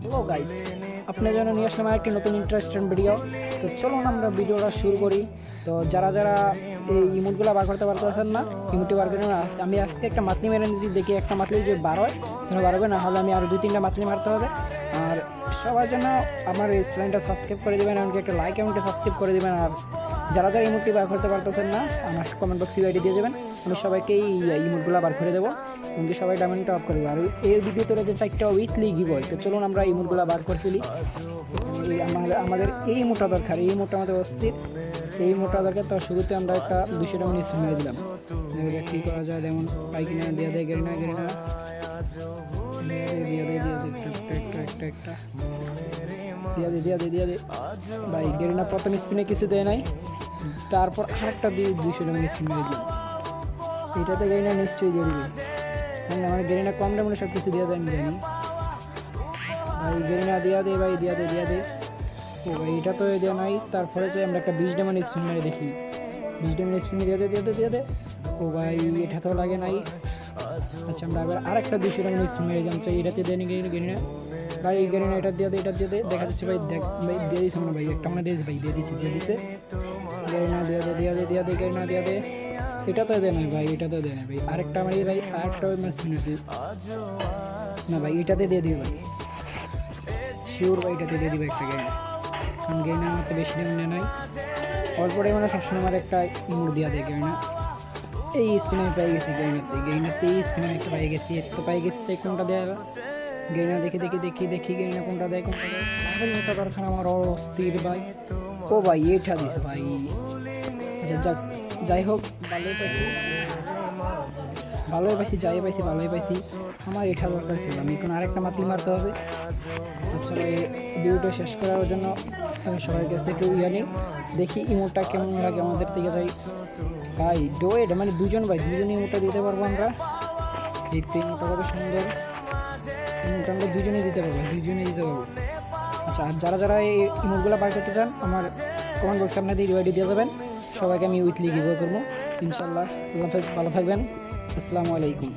Hello guys, আপনার জন্য নিয়ে আসলাম আরেকটি নতুন ইন্টারেস্টিং ভিডিও। তো চলুন আমরা ভিডিওটা শুরু করি। তো যারা যারা এই ইমোটগুলো বার করতে পারতেছেন না, ইমোটটি বার করে আমি আজকে একটা মাতলি মেরে নিয়েছি, দেখি একটা মাতলি যদি বার হয় তাহলে বার হবে, না হলে আমি আরও 2-3টা মাতলি মারতে হবে। আর সবার জন্য আমার এই চ্যানেলটা সাবস্ক্রাইব করে দেবেন, এমনকি একটা লাইক এমনকি সাবস্ক্রাইব করে দেবেন। আর যারা যারা ইমোটটি বার করতে পারতেছেন না, আমার কমেন্ট বক্সে আইডি দিয়ে দেবেন, আমি সবাইকেই ইমোটগুলো বার করে দেবো, এমনকি সবাই ডায়মন্ডটা অফ করে দেবো। আর এই ভিডিওতে রয়েছে 4টা উইকলি গিভওয়ে। তো চলুন আমরা ইমোটগুলো বার করে ফেলি। আমাদের এই ইমোটটা দরকার, এই ইমোটটা আমাদের অস্থির, এই ইমোটটা দরকার। তো শুরুতে আমরা একটা 200 টাকা নিয়ে মেরে দিলাম। কী করা যায়, যেমন পাইকিনা দিয়ে দেয়, গেরিনা দিয়ে দে ভাই। গেরিনা প্রথম স্পিনে কিছু দেয় নাই, তারপর আরেকটা 200 টাকা নিয়ে মেরে দিলাম। এটাতে গেরিনা নিশ্চয়ই দিয়ে দিবে, কারণ আমার গেরিনা কম দামে সব কিছু দিয়ে দেয়, আমি জানি ভাই। গেরিনা দিয়া দে ভাই, দিয়া দে। ও ভাই, এটা তো দেওয়া নাই। তারপরে যে আমরা একটা 20 ডায়মন্ড স্পিন মেরে দেখি, 20 ডায়মন্ড স্পিনে দিয়ে দে। ও ভাই, এটা তো লাগে নাই। আচ্ছা, আমরা আবার আরেকটা 200 ডায়মন্ড স্পিন মেরে দিলাম। চাই এটাতে দেয়নি গেরিনা ভাই। এই গেরিনা এটা দিয়ে দে দেখা যাচ্ছে ভাই। দেখ ভাই, দিয়ে দিচ্ছে না ভাই, একটা মানে দিয়েছে ভাই, দিয়ে দিচ্ছে। গেরিনা দিয়ে দে গেরিনা দিয়ে দে। এটা তো দেয় নাই ভাই, এটা তো দেয় না ভাই। আরেকটা মারি ভাই, আরেকটা ওই মাছ না ভাই, এটাতে দিয়ে দিবে ভাই, শিওর ভাই, এটাতে দিয়ে দিবে একটা গেরিনা। কারণ গেরিনা আমার তো বেশি দাম নেয় নাই, অল্পটাই মানে সবসময় আমার একটা ইমোট দিয়া দেয় গেরিনা। এই স্পিন আমি পাই গেছি গেরিনাতে এই স্পিন আমি একটা পাই গেছি, এর তো পাই গেছি। চাই কোনটা দেয় গেরিনা, দেখি গেরিনা কোনটা দেয়। ওটা দরকার আমার অস্থির ভাই। ও ভাই, এটা দিছে ভাই। যাই হোক, ভালোই পাইছি। আমার এটা দরকার ছিল, আমি এখন আরেকটা মাতলি মারতে হবে। আচ্ছা ভাই, ভিডিওটা শেষ করার জন্য আমি সবার কাছ থেকে নিই, দেখি ইমোটটা কেমন লাগে আমাদের থেকে। যাই ভাই, ডোয়েড মানে দুজন ইমোটটা দিতে পারবো আমরা। এই ইমোটটা কত সুন্দর, ইমোটটা আমরা দুজনেই দিতে পারবো। আচ্ছা, আর যারা যারা এই ইমোটগুলো বার করতে চান, আমার কমেন্ট বক্সে আপনাদের ইউআইডি দিয়ে দেবেন, সবাইকে আমি উইকলি গিভওয়ে করবো ইনশাল্লাহ। আল্লাহ হাফেজ, ভালো থাকবেন, আসসালামু আলাইকুম।